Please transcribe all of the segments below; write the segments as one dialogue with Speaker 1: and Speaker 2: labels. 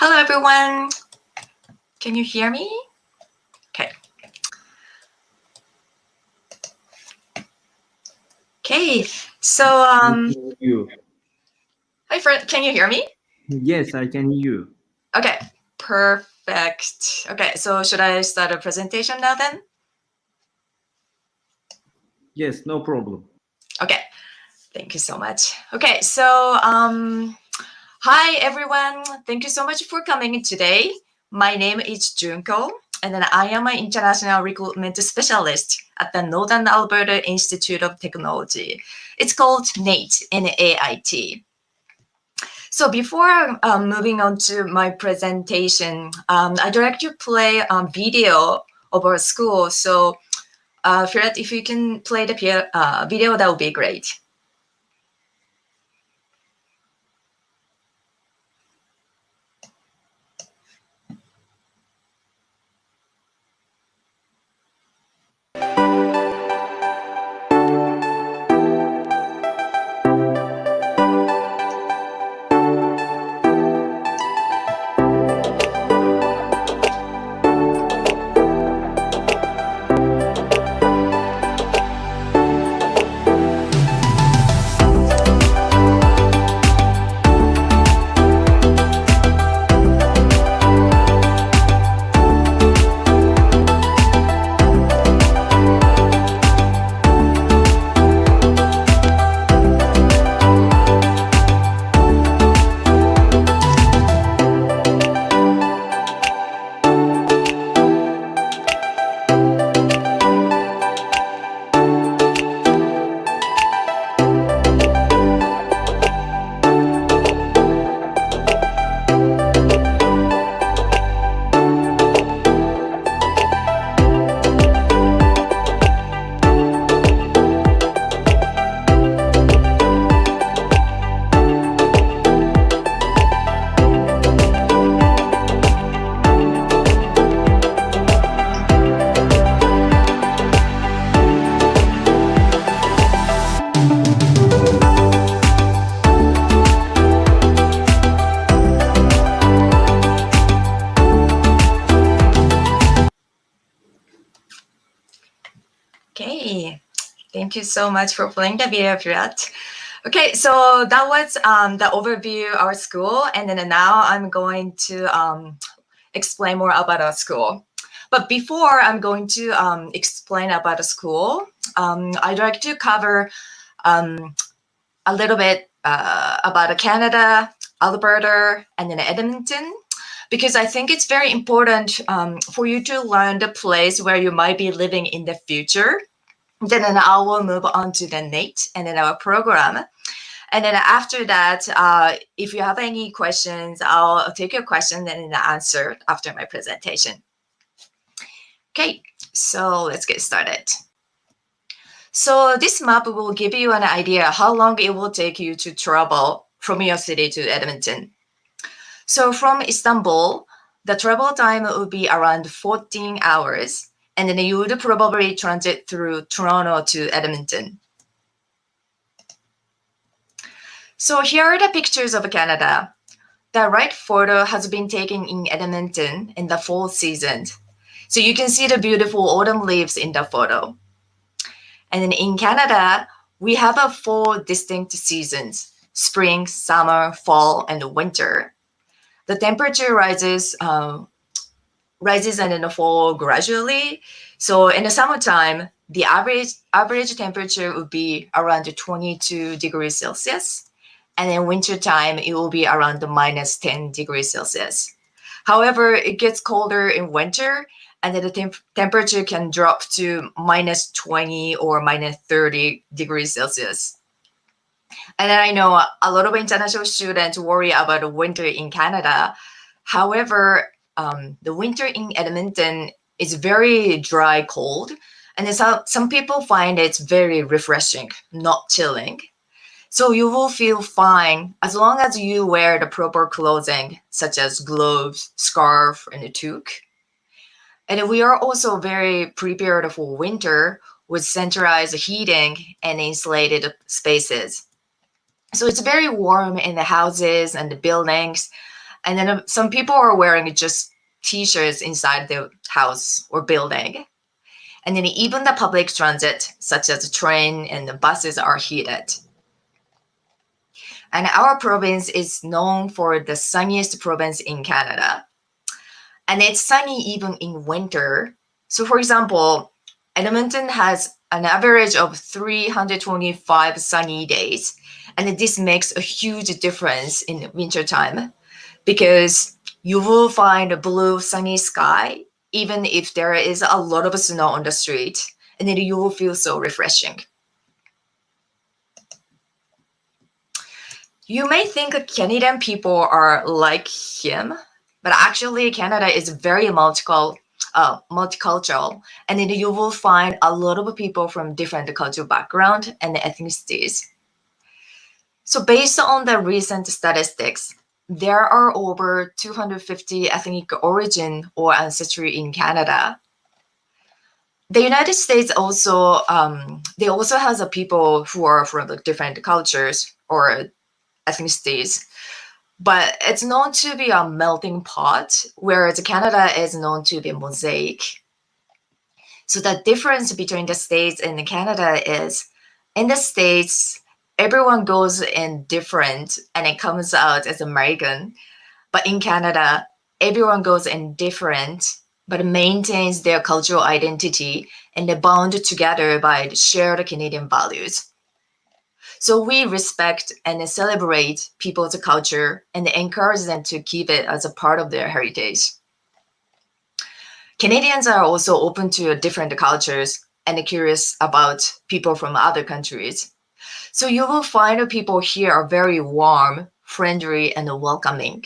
Speaker 1: Hello, everyone. Can you hear me? Okay. Okay. So,
Speaker 2: You.
Speaker 1: hi, friend. Can you hear me?
Speaker 2: Yes, I can hear you.
Speaker 1: Okay. Perfect. Okay. So, should I start a presentation now then?
Speaker 2: Yes, no problem.
Speaker 1: Okay. Thank you so much. Okay. So, hi, everyone. Thank you so much for coming today. My name is Junko, and then I am an international recruitment specialist at the Northern Alberta Institute of Technology. It's called NAIT, NAIT. So before moving on to my presentation, I'd like to play a video of our school. So Fred, if you can play the video, that would be great. Okay, thank you so much for playing the video, Fred. Okay, so that was the overview of our school, and then now I'm going to explain more about our school. But before I'm going to explain about the school, I'd like to cover a little bit about Canada, Alberta, and then Edmonton, because I think it's very important for you to learn the place where you might be living in the future. Then I will move on to the NAIT and then our program. And then after that, if you have any questions, I'll take your question and then answer after my presentation. Okay, so let's get started. So this map will give you an idea how long it will take you to travel from your city to Edmonton. So from Istanbul, the travel time would be around 14 hours, and then you would probably transit through Toronto to Edmonton. So here are the pictures of Canada. The right photo has been taken in Edmonton in the fall season. So you can see the beautiful autumn leaves in the photo. And then in Canada, we have 4 distinct seasons: spring, summer, fall, and winter. The temperature rises and then fall gradually. So in the summertime, the average temperature would be around 22 degrees Celsius. And in wintertime, it will be around minus 10 degrees Celsius. However, it gets colder in winter, and then the temperature can drop to minus 20 or minus 30 degrees Celsius. And then I know a lot of international students worry about the winter in Canada. However, the winter in Edmonton is very dry, cold, and some people find it's very refreshing, not chilling. So you will feel fine as long as you wear the proper clothing, such as gloves, scarf, and a toque. And we are also very prepared for winter with centralized heating and insulated spaces. So it's very warm in the houses and the buildings. And then some people are wearing just t-shirts inside the house or building. And then even the public transit, such as the train and the buses, are heated. And our province is known for the sunniest province in Canada. And it's sunny even in winter. So for example, Edmonton has an average of 325 sunny days. And this makes a huge difference in wintertime because you will find a blue sunny sky even if there is a lot of snow on the street, and then you will feel so refreshing. You may think Canadian people are like him, but actually Canada is very multicultural, and then you will find a lot of people from different cultural background and ethnicities. So based on the recent statistics, there are over 250 ethnic origin or ancestry in Canada. The United States also they also has a people who are from different cultures or ethnicities, but it's known to be a melting pot, whereas Canada is known to be a mosaic. So the difference between the States and Canada is in the States, everyone goes in different and it comes out as American. But in Canada, everyone goes in different but maintains their cultural identity and they bond together by shared Canadian values. So we respect and celebrate people's culture and encourage them to keep it as a part of their heritage. Canadians are also open to different cultures and curious about people from other countries. So you will find people here are very warm, friendly, and welcoming.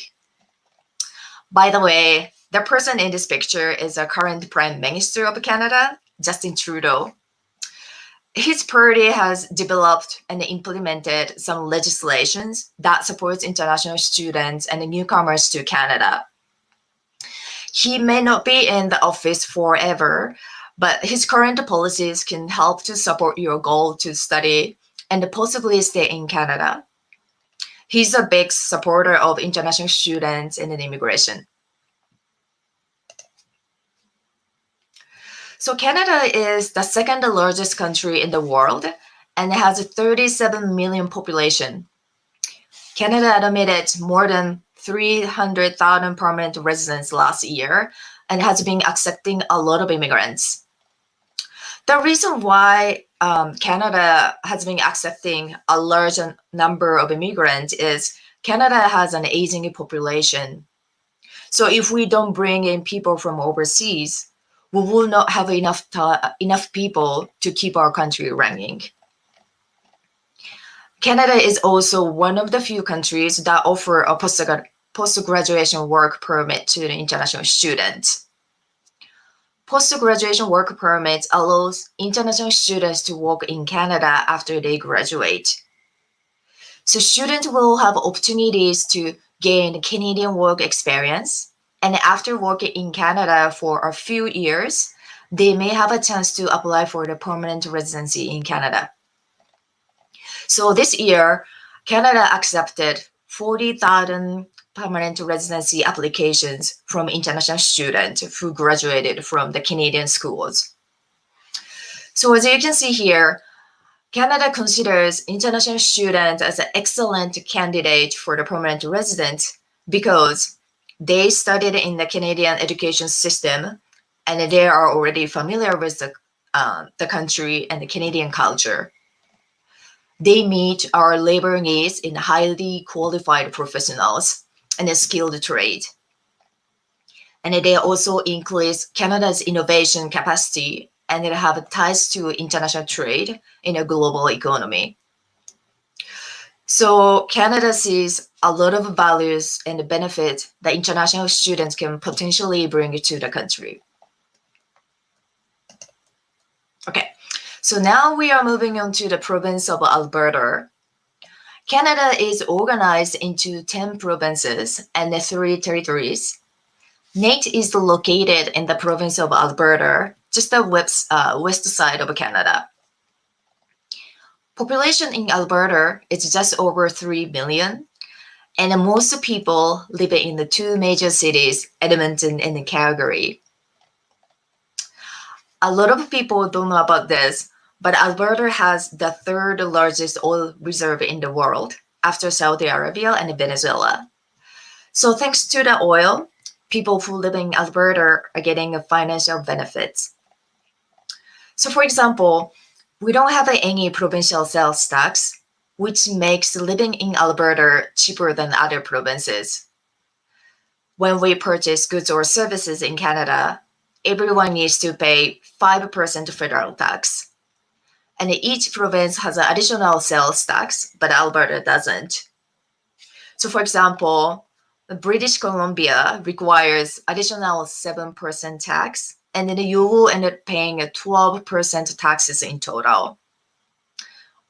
Speaker 1: By the way, the person in this picture is the current Prime Minister of Canada, Justin Trudeau. His party has developed and implemented some legislations that supports international students and newcomers to Canada. He may not be in the office forever, but his current policies can help to support your goal to study and possibly stay in Canada. He's a big supporter of international students and immigration. So Canada is the second largest country in the world and it has a 37 million population. Canada admitted more than 300,000 permanent residents last year and has been accepting a lot of immigrants. The reason why Canada has been accepting a large number of immigrants is Canada has an aging population. So if we don't bring in people from overseas, we will not have enough people to keep our country running. Canada is also one of the few countries that offer a post-graduation work permit to the international students. Post-graduation work permit allows international students to work in Canada after they graduate. So students will have opportunities to gain Canadian work experience, and after working in Canada for a few years, they may have a chance to apply for the permanent residency in Canada. So this year, Canada accepted 40,000 permanent residency applications from international students who graduated from the Canadian schools. So as you can see here, Canada considers international students as an excellent candidate for the permanent resident because they studied in the Canadian education system and they are already familiar with the country and the Canadian culture. They meet our labor needs in highly qualified professionals and a skilled trade. And they also increase Canada's innovation capacity and they have ties to international trade in a global economy. So Canada sees a lot of values and benefits that international students can potentially bring to the country. Okay, so now we are moving on to the province of Alberta. Canada is organized into 10 provinces and 3 territories. NAIT is located in the province of Alberta, just the west side of Canada. Population in Alberta is just over 3 million, And most people live in the two major cities, Edmonton and Calgary. A lot of people don't know about this, but Alberta has the third largest oil reserve in the world after Saudi Arabia and Venezuela. So thanks to the oil, people who live in Alberta are getting financial benefits. So for example, we don't have any provincial sales tax, which makes living in Alberta cheaper than other provinces. When we purchase goods or services in Canada, everyone needs to pay 5% federal tax. And each province has an additional sales tax, but Alberta doesn't. So for example, British Columbia requires additional 7% tax, and then you will end up paying 12% taxes in total.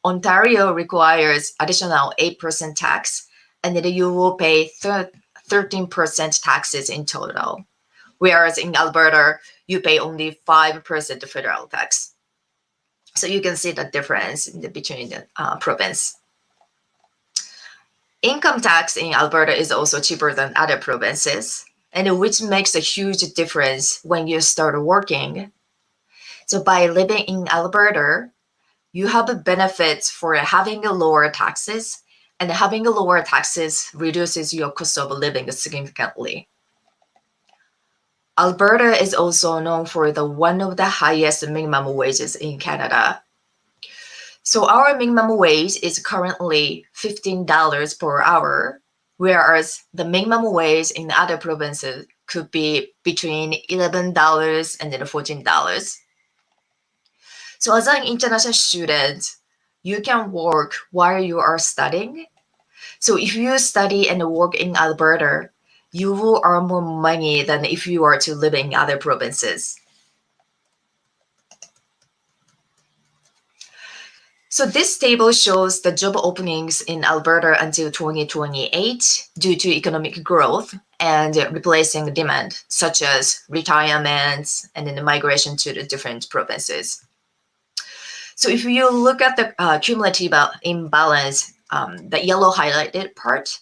Speaker 1: Ontario requires additional 8% tax, and then you will pay 13% taxes in total. Whereas in Alberta, you pay only 5% federal tax. So you can see the difference between the province. Income tax in Alberta is also cheaper than other provinces, and which makes a huge difference when you start working. So by living in Alberta, you have benefits for having lower taxes, and having lower taxes reduces your cost of living significantly. Alberta is also known for one of the highest minimum wages in Canada. So our minimum wage is currently $15 per hour, whereas the minimum wage in other provinces could be between $11 and then $14. So as an international student, you can work while you are studying. So if you study and work in Alberta, you will earn more money than if you are to live in other provinces. So this table shows the job openings in Alberta until 2028 due to economic growth and replacing demand, such as retirements and then the migration to the different provinces. So if you look at the cumulative imbalance, the yellow highlighted part,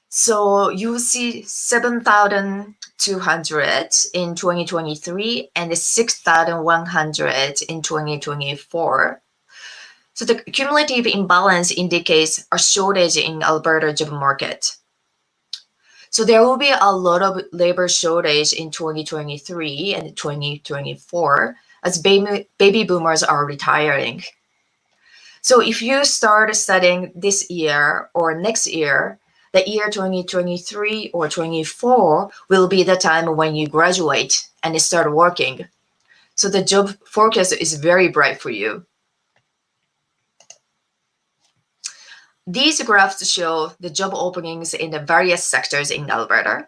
Speaker 1: so you see 7,200 in 2023 and 6,100 in 2024. So the cumulative imbalance indicates a shortage in Alberta job market. So there will be a lot of labor shortage in 2023 and 2024 as baby boomers are retiring. So if you start studying this year or next year, the year 2023 or 24 will be the time when you graduate and start working. So the job forecast is very bright for you. These graphs show the job openings in the various sectors in Alberta.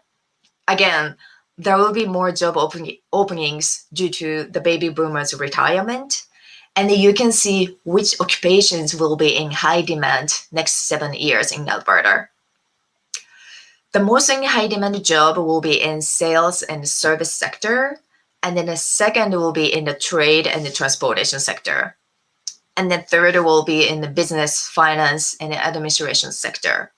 Speaker 1: Again, there will be more job openings due to the baby boomers' retirement, and you can see which occupations will be in high demand next 7 years in Alberta. The most in high demand job will be in sales and service sector, and then the second will be in the trade and the transportation sector. And then third will be in the business, finance, and administration sector.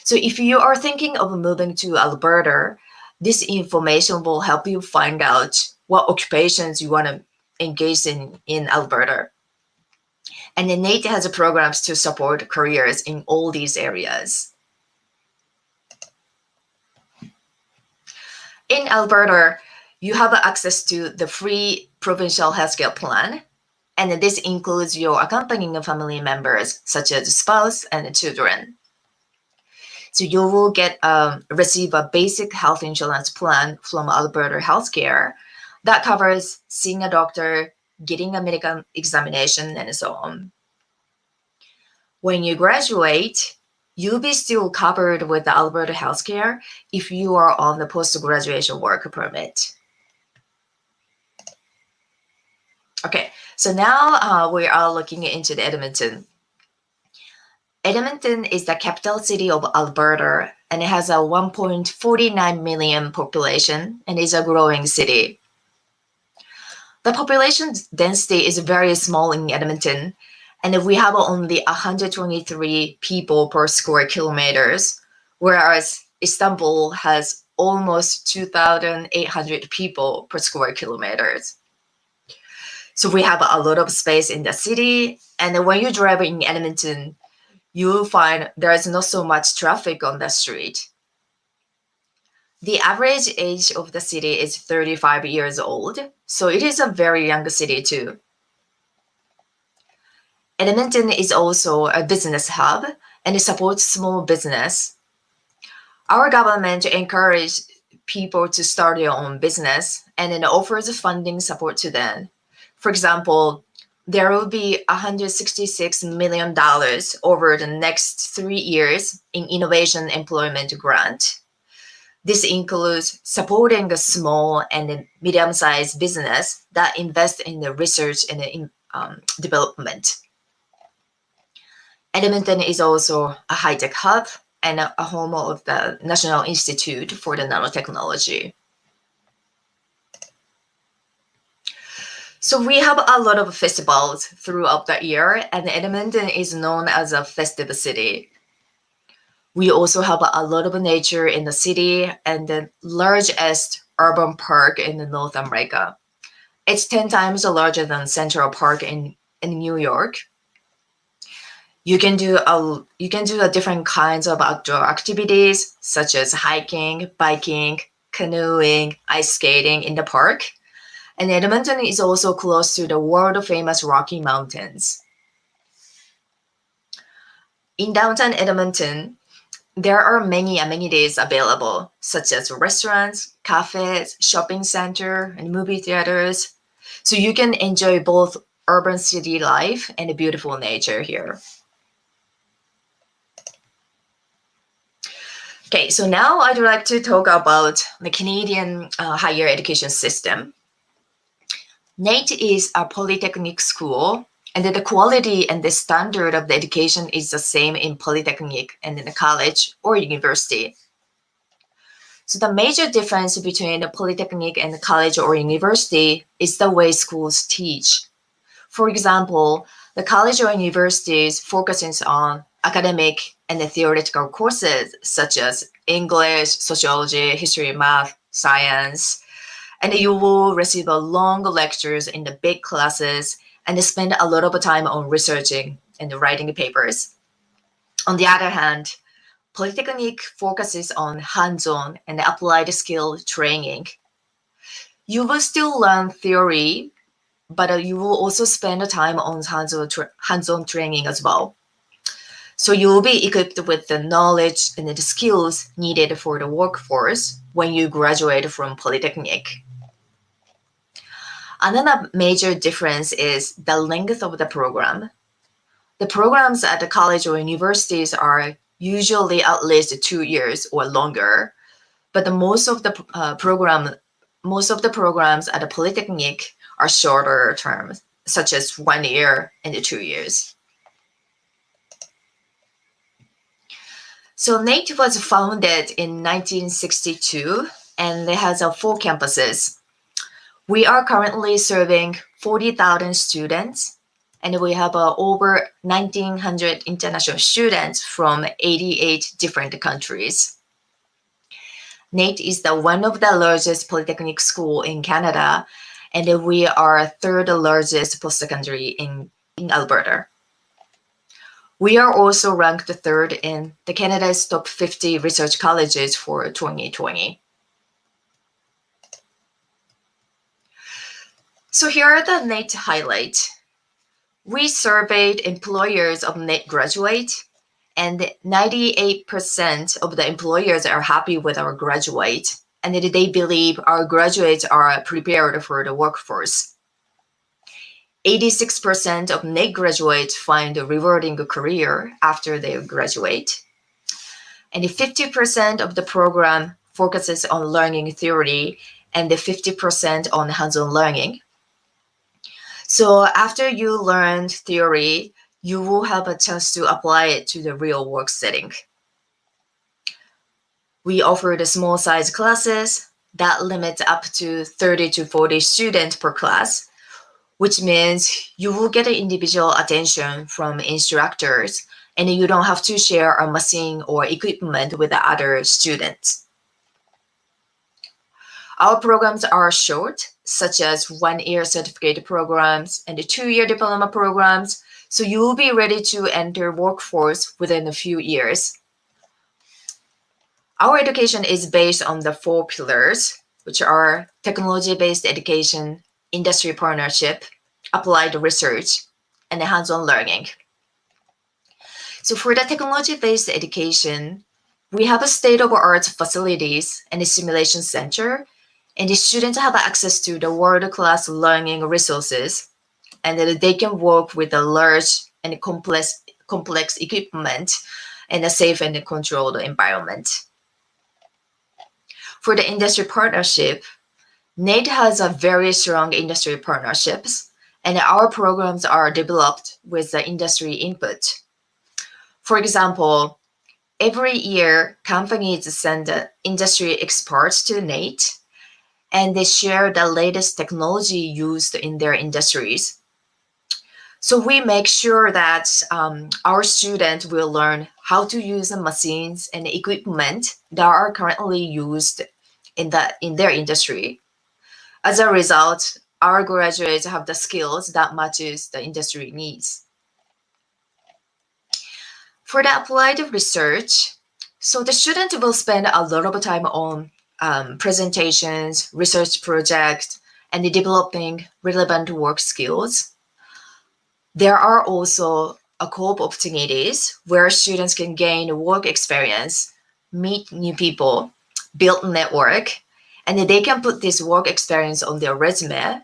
Speaker 1: So if you are thinking of moving to Alberta, this information will help you find out what occupations you want to engage in Alberta. And then NAIT has programs to support careers in all these areas. In Alberta, you have access to the free provincial healthcare plan, and this includes your accompanying family members, such as spouse and children. So you will receive a basic health insurance plan from Alberta Healthcare that covers seeing a doctor, getting a medical examination, and so on. When you graduate, you'll be still covered with the Alberta Healthcare if you are on the post-graduation work permit. Okay, so now we are looking into the Edmonton. Edmonton is the capital city of Alberta, and it has a 1.49 million population and is a growing city. The population density is very small in Edmonton, And we have only 123 people per square kilometers, whereas Istanbul has almost 2,800 people per square kilometers. So we have a lot of space in the city, and when you drive in Edmonton, you'll find there is not so much traffic on the street. The average age of the city is 35 years old, so it is a very young city too. Edmonton is also a business hub and it supports small business. Our government encourages people to start their own business and it offers funding support to them. For example, there will be $166 million over the next 3 years in innovation employment grant. This includes supporting the small and medium-sized business that invest in the research and development. Edmonton is also a high-tech hub and a home of the National Institute for the Nanotechnology. So we have a lot of festivals throughout the year, and Edmonton is known as a festive city. We also have a lot of nature in the city and the largest urban park in North America. It's 10 times larger than Central Park in New York. You can do different kinds of outdoor activities such as hiking, biking, canoeing, ice skating in the park. And Edmonton is also close to the world-famous Rocky Mountains. In downtown Edmonton, there are many amenities available, such as restaurants, cafes, shopping center, and movie theaters. So you can enjoy both urban city life and beautiful nature here. Okay, so now I'd like to talk about the Canadian higher education system. NAIT is a polytechnic school, and the quality and the standard of the education is the same in polytechnic and in a college or university. So the major difference between the polytechnic and the college or university is the way schools teach. For example, the college or universities focuses on academic and the theoretical courses such as English, sociology, history, math, science, and you will receive long lectures in the big classes and spend a lot of time on researching and writing papers. On the other hand, Polytechnic focuses on hands-on and applied skill training. You will still learn theory, but you will also spend time on hands-on training as well. So you will be equipped with the knowledge and the skills needed for the workforce when you graduate from Polytechnic. Another major difference is the length of the program. The programs at the college or universities are usually at least 2 years or longer, but most of the programs at the Polytechnic are shorter terms, such as 1 year and 2 years. So NAIT was founded in 1962 and it has 4 campuses. We are currently serving 40,000 students and we have over 1,900 international students from 88 different countries. NAIT is one of the largest polytechnic school in Canada and we are third largest post-secondary in Alberta. We are also ranked third in the Canada's top 50 research colleges for 2020. So here are the NAIT highlights. We surveyed employers of NAIT graduates, and 98% of the employers are happy with our graduates, and they believe our graduates are prepared for the workforce. 86% of NAIT graduates find a rewarding career after they graduate. And 50% of the program focuses on learning theory and 50% on hands-on learning. So after you learn theory, you will have a chance to apply it to the real work setting. We offer the small size classes that limit up to 30 to 40 students per class, which means you will get individual attention from instructors and you don't have to share a machine or equipment with the other students. Our programs are short, such as 1-year certificate programs and 2-year diploma programs, so you will be ready to enter workforce within a few years. Our education is based on the 4 pillars, which are technology-based education, industry partnership, applied research, and hands-on learning. So for the technology-based education, we have a state-of-the-art facilities and a simulation center, and the students have access to the world-class learning resources, and that they can work with a large and complex equipment in a safe and controlled environment. For the industry partnership, NAIT has a very strong industry partnerships, and our programs are developed with the industry input. For example, every year, companies send industry experts to NAIT, and they share the latest technology used in their industries. So we make sure that our students will learn how to use the machines and equipment that are currently used in their industry. As a result, our graduates have the skills that matches the industry needs. For the applied research, so the student will spend a lot of time on presentations, research projects, and developing relevant work skills. There are also a co-op opportunities where students can gain work experience, meet new people, build network, and they can put this work experience on their resume,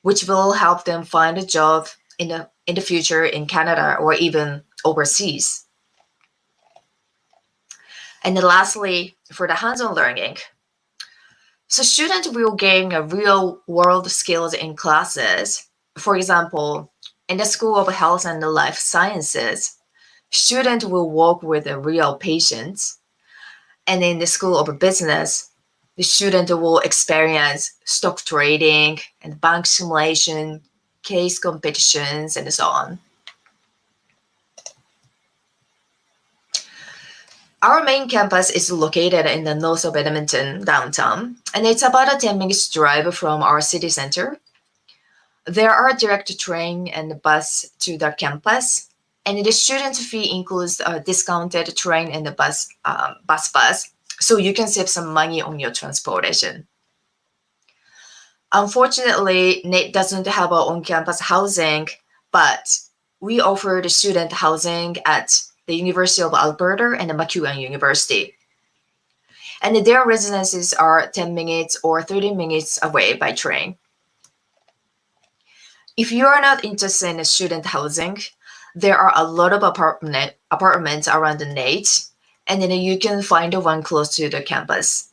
Speaker 1: which will help them find a job in the future in Canada or even overseas. And then lastly, for the hands-on learning, so students will gain a real-world skills in classes. For example, in the School of Health and Life Sciences, students will work with real patients. And in the School of Business, the student will experience stock trading and bank simulation, case competitions, and so on. Our main campus is located in the north of Edmonton, downtown, and it's about a 10 minutes drive from our city center. There are direct train and bus to the campus, and the student fee includes a discounted train and the bus, so you can save some money on your transportation. Unfortunately, NAIT doesn't have our on-campus housing, but we offer the student housing at the University of Alberta and the MacEwan University. And their residences are 10 minutes or 30 minutes away by train. If you are not interested in student housing, there are a lot of apartments around the NAIT, and then you can find one close to the campus.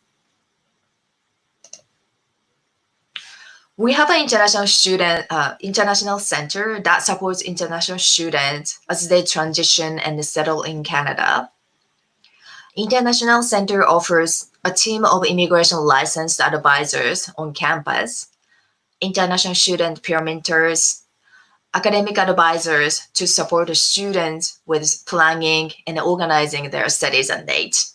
Speaker 1: We have an international center that supports international students as they transition and settle in Canada. International Center offers a team of immigration licensed advisors on campus, international student peer mentors, academic advisors to support the students with planning and organizing their studies at NAIT.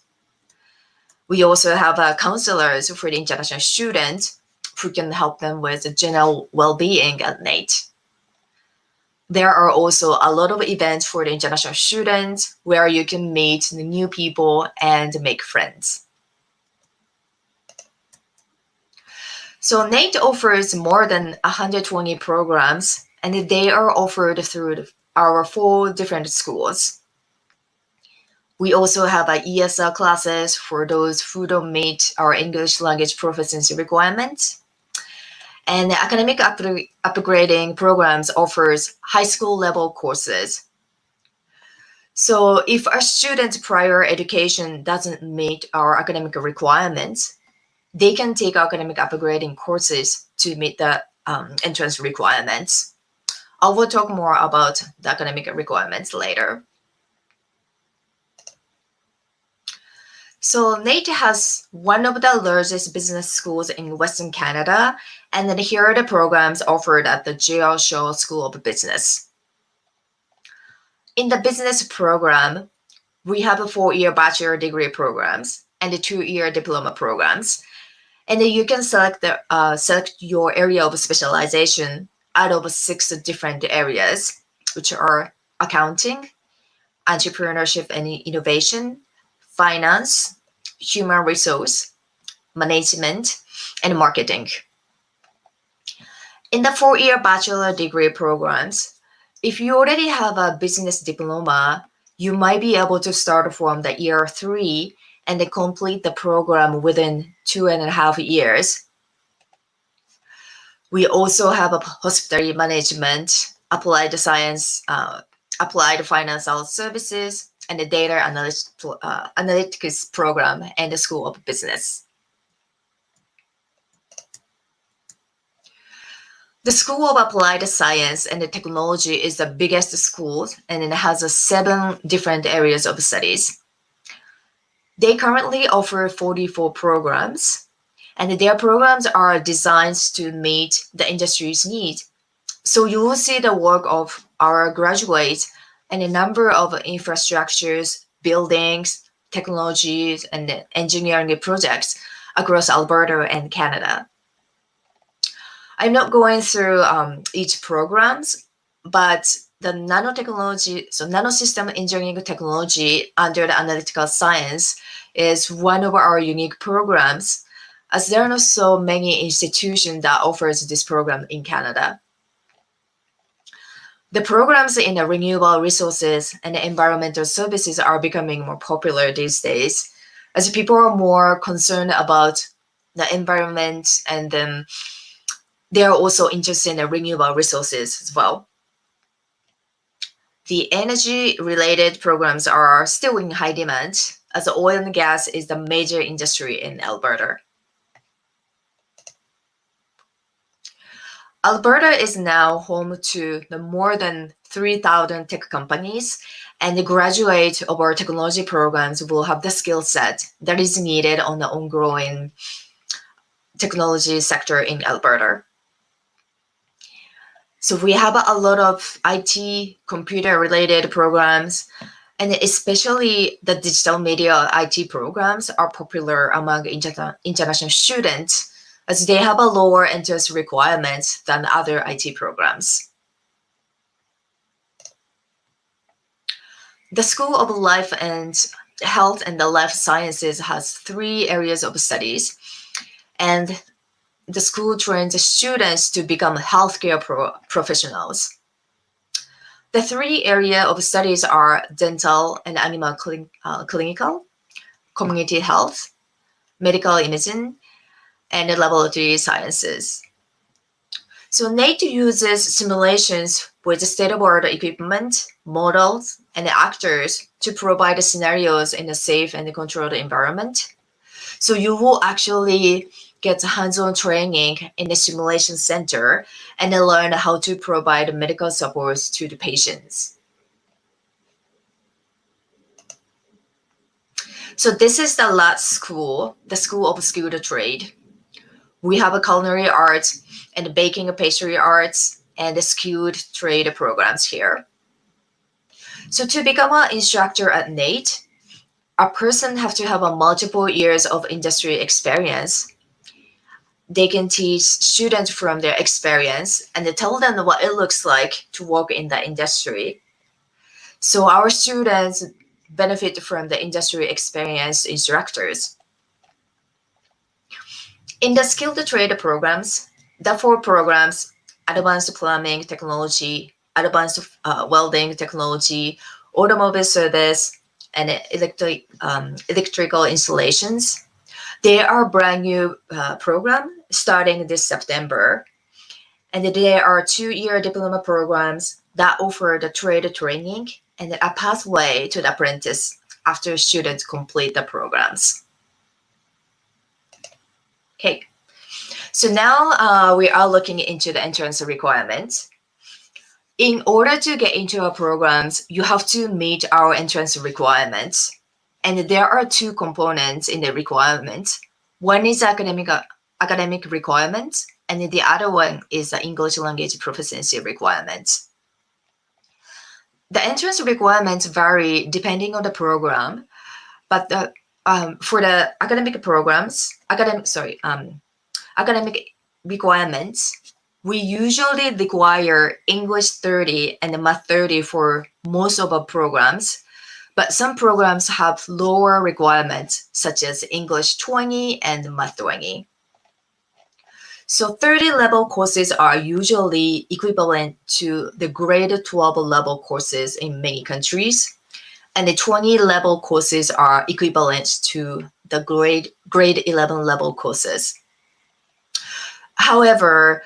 Speaker 1: We also have counselors for the international students who can help them with the general well-being at NAIT. There are also a lot of events for the international students where you can meet new people and make friends. So NAIT offers more than 120 programs, and they are offered through our 4 different schools. We also have ESL classes for those who don't meet our English language proficiency requirements. And the academic upgrading programs offers high school level courses. So if a student's prior education doesn't meet our academic requirements, they can take academic upgrading courses to meet the entrance requirements. I will talk more about the academic requirements later. So NAIT has one of the largest business schools in Western Canada, and then here are the programs offered at the J.R. Shaw School of Business. In the business program, we have a 4-year bachelor degree programs and the 2-year diploma programs. And then you can select your area of specialization out of 6 different areas, which are accounting, entrepreneurship and innovation, finance, human resource, management, and marketing. In the 4-year bachelor degree programs, if you already have a business diploma, you might be able to start from the year 3 and then complete the program within 2.5 years. We also have a hospitality management, applied science, applied financial services, and the data analytics program and the School of Business. The School of Applied Science and Technology is the biggest school, and it has 7 different areas of studies. They currently offer 44 programs, and their programs are designed to meet the industry's needs. So you will see the work of our graduates and a number of infrastructures, buildings, technologies, and engineering projects across Alberta and Canada. I'm not going through each programs, but the nanotechnology, so nanosystem engineering technology under the analytical science is one of our unique programs, as there are not so many institutions that offers this program in Canada. The programs in the renewable resources and environmental services are becoming more popular these days, as people are more concerned about the environment, and they are also interested in the renewable resources as well. The energy-related programs are still in high demand, as oil and gas is the major industry in Alberta. Alberta is now home to the more than 3,000 tech companies, and the graduate of our technology programs will have the skill set that is needed on the ongoing technology sector in Alberta. So we have a lot of IT, computer-related programs, and especially the digital media IT programs are popular among international students, as they have a lower entrance requirements than other IT programs. The School of Life and Health and the Life Sciences has 3 areas of studies, and the school trains students to become healthcare professionals. The 3 areas of studies are dental and animal clinical, community health, medical imaging, and laboratory sciences. So NAIT uses simulations with state-of-the-art equipment, models, and actors to provide scenarios in a safe and controlled environment. So you will actually get hands-on training in the simulation center and then learn how to provide medical support to the patients. So this is the last school, the School of Skilled Trade. We have a culinary arts and baking and pastry arts and the skilled trade programs here. So to become an instructor at NAIT, a person have to have a multiple years of industry experience. They can teach students from their experience and tell them what it looks like to work in the industry. So our students benefit from the industry experienced instructors. In the skilled trade programs, the 4 programs, advanced plumbing technology, advanced welding technology, automobile service, and electrical installations, they are brand new program starting this September. And there are 2-year diploma programs that offer the trade training and a pathway to the apprentice after students complete the programs. Okay, so now we are looking into the entrance requirements. In order to get into our programs, you have to meet our entrance requirements. And there are two components in the requirement. One is academic requirement, and the other one is the English language proficiency requirement. The entrance requirements vary depending on the program, but for the academic requirements, we usually require English 30 and Math 30 for most of our programs, but some programs have lower requirements, such as English 20 and Math 20. So 30 level courses are usually equivalent to the grade 12 level courses in many countries, and the 20 level courses are equivalent to the grade 11 level courses. However,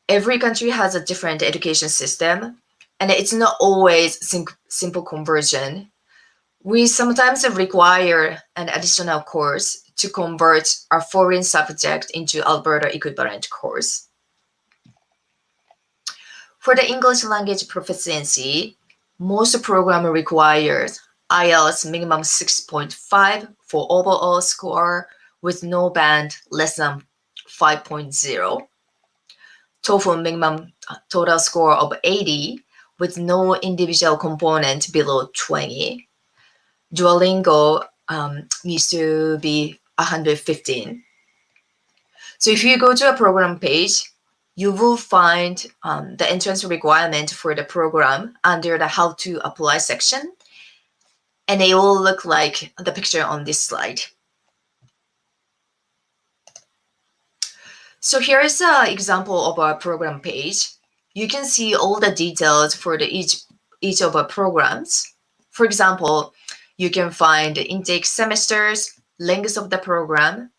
Speaker 1: every country has a different education system, and it's not always simple conversion. We sometimes require an additional course to convert a foreign subject into Alberta equivalent course. For the English language proficiency, most program requires IELTS minimum 6.5 for overall score with no band less than 5.0. TOEFL minimum total score of 80 with no individual component below 20. Duolingo needs to be 115. So if you go to a program page, you will find the entrance requirement for the program under the How to Apply section, and they will look like the picture on this slide. So here is an example of our program page. You can see all the details for each of our programs. For example, you can find intake semesters, length of the program,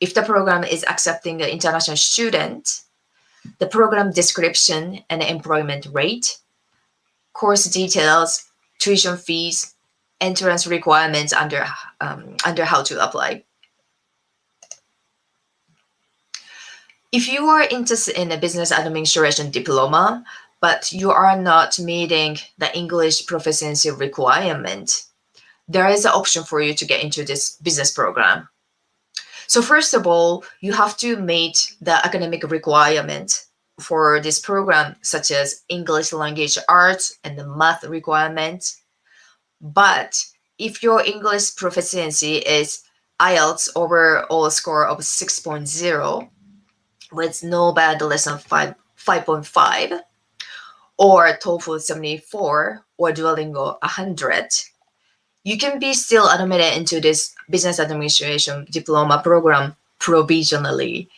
Speaker 1: if the program is accepting an international student, the program description and employment rate, course details, tuition fees, entrance requirements under How to Apply. If you are interested in a business administration diploma, but you are not meeting the English proficiency requirement, there is an option for you to get into this business program. So first of all, you have to meet the academic requirement for this program, such as English language arts and the math requirements. But if your English proficiency is IELTS overall score of 6.0 with no band less than 5.5, or TOEFL 74 or Duolingo 100, you can be still admitted into this business administration diploma program provisionally.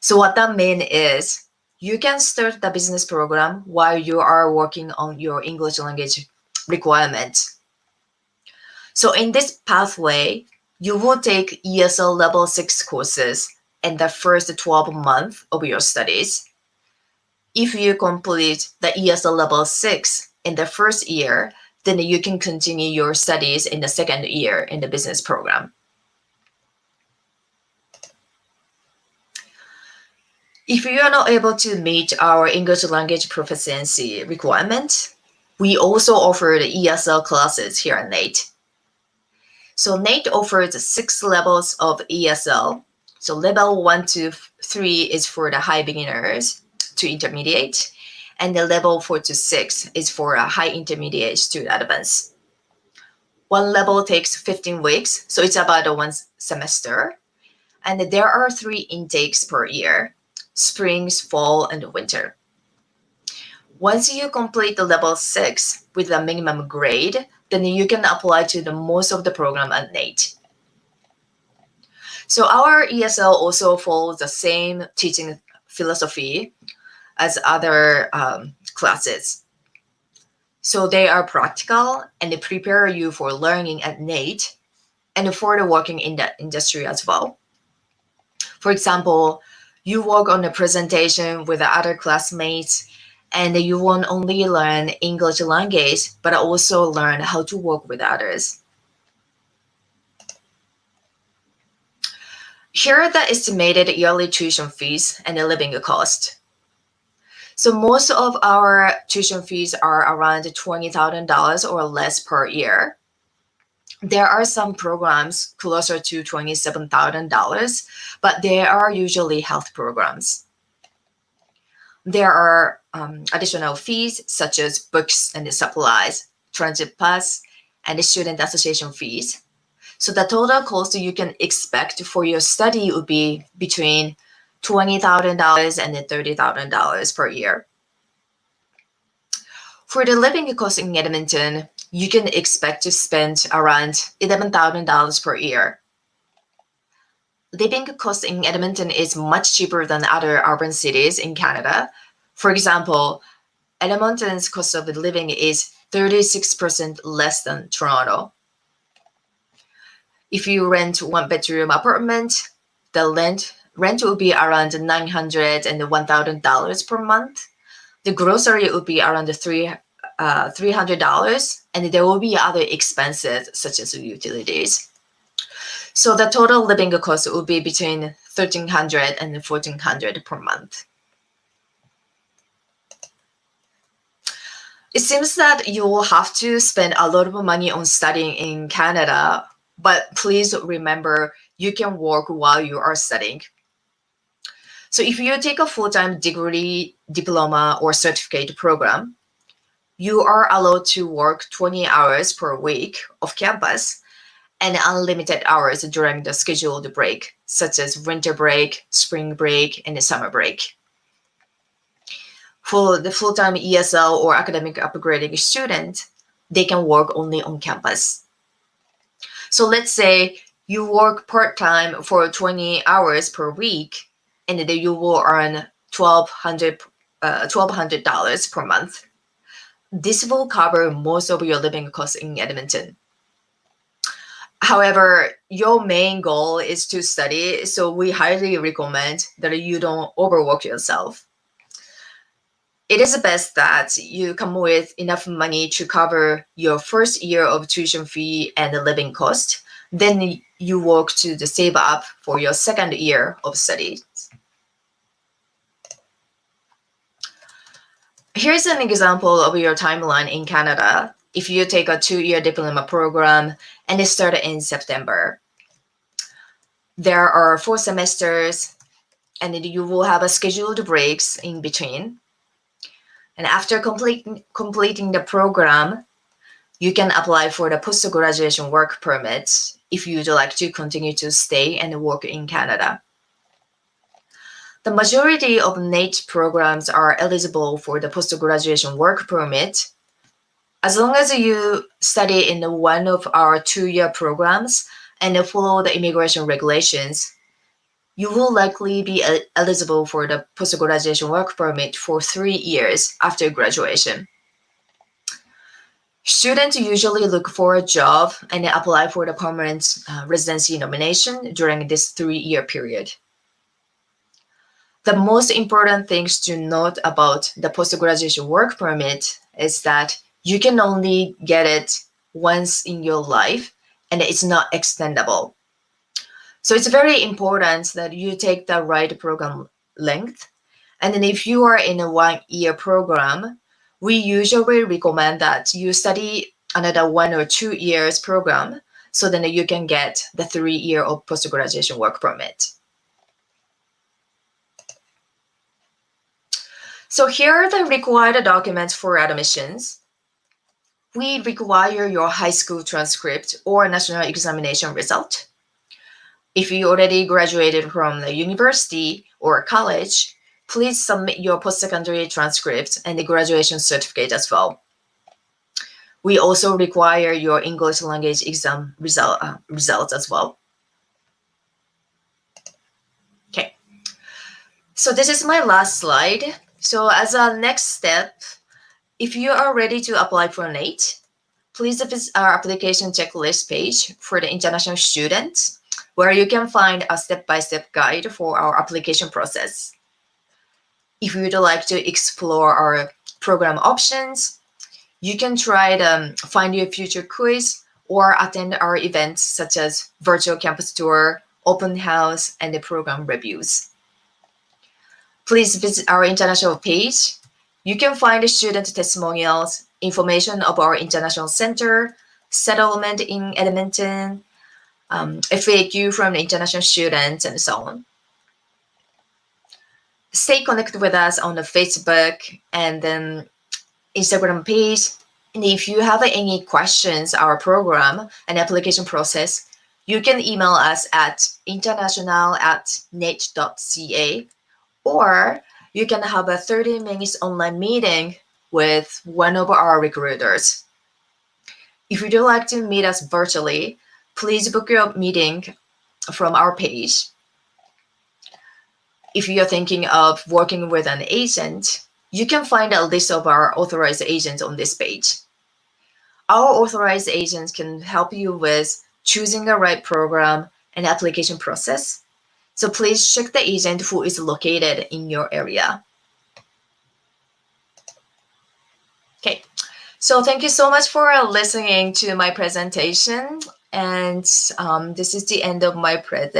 Speaker 1: So what that means is you can start the business program while you are working on your English language requirements. So in this pathway, you will take ESL level 6 courses in the first 12 months of your studies. If you complete the ESL level 6 in the first year, then you can continue your studies in the second year in the business program. If you are not able to meet our English language proficiency requirement, we also offer the ESL classes here at NAIT. So NAIT offers 6 levels of ESL. So level 1 to 3 is for the high beginners to intermediate, and the level 4 to 6 is for a high intermediate to advanced. One level takes 15 weeks, so it's about one semester. And there are 3 intakes per year: spring, fall, and winter. Once you complete the level 6 with a minimum grade, then you can apply to the most of the program at NAIT. So our ESL also follows the same teaching philosophy as other classes. So they are practical and they prepare you for learning at NAIT and for the working in that industry as well. For example, you work on a presentation with the other classmates, and you won't only learn English language, but also learn how to work with others. Here are the estimated yearly tuition fees and the living cost. So most of our tuition fees are around $20,000 or less per year. There are some programs closer to $27,000, but they are usually health programs. There are additional fees such as books and supplies, transit pass, and student association fees. So the total cost you can expect for your study would be between $20,000 and $30,000 per year. For the living cost in Edmonton, you can expect to spend around $11,000 per year. Living cost in Edmonton is much cheaper than other urban cities in Canada. For example, Edmonton's cost of living is 36% less than Toronto. If you rent one-bedroom apartment, the rent will be around $900 and $1,000 per month. The grocery would be around $300, and there will be other expenses such as utilities. So the total living cost will be between $1,300 and $1,400 per month. It seems that you will have to spend a lot of money on studying in Canada, but please remember you can work while you are studying. So if you take a full-time degree, diploma, or certificate program, you are allowed to work 20 hours per week off campus and unlimited hours during the scheduled break, such as winter break, spring break, and the summer break. For the full-time ESL or academic upgrading student, they can work only on campus. So let's say you work part-time for 20 hours per week, and then you will earn $1,200 per month. This will cover most of your living costs in Edmonton. However, your main goal is to study, so we highly recommend that you don't overwork yourself. It is best that you come with enough money to cover your first year of tuition fee and the living cost. Then you work to save up for your second year of studies. Here's an example of your timeline in Canada. If you take a 2-year diploma program and it started in September, there are 4 semesters, and you will have a scheduled breaks in between. And after completing the program, you can apply for the post-graduation work permit if you'd like to continue to stay and work in Canada. The majority of NAIT programs are eligible for the post-graduation work permit. As long as you study in one of our 2-year programs and follow the immigration regulations, you will likely be eligible for the post-graduation work permit for 3 years after graduation. Students usually look for a job and apply for the permanent residency nomination during this 3-year period. The most important things to note about the post-graduation work permit is that you can only get it once in your life, and it's not extendable. So it's very important that you take the right program length. And then if you are in a 1-year program, we usually recommend that you study another 1 or 2 years program, so then you can get the 3-year of post-graduation work permit. So here are the required documents for admissions. We require your high school transcript or national examination result. If you already graduated from the university or college, please submit your post-secondary transcript and the graduation certificate as well. We also require your English language exam results as well. Okay, so this is my last slide. So as a next step, if you are ready to apply for NAIT, please visit our application checklist page for the international students, where you can find a step-by-step guide for our application process. If you'd like to explore our program options, you can try the Find Your Future quiz or attend our events such as virtual campus tour, open house, and the program reviews. Please visit our international page. You can find student testimonials, information of our international center, settlement in Edmonton, FAQ from the international students, and so on. Stay connected with us on the Facebook and then Instagram page. And if you have any questions, our program and application process, you can email us at international@nait.ca, or you can have a 30 minutes online meeting with one of our recruiters. If you'd like to meet us virtually, please book your meeting from our page. If you're thinking of working with an agent, you can find a list of our authorized agents on this page. Our authorized agents can help you with choosing the right program and application process. So please check the agent who is located in your area. Okay, so thank you so much for listening to my presentation. And this is the end of my presentation.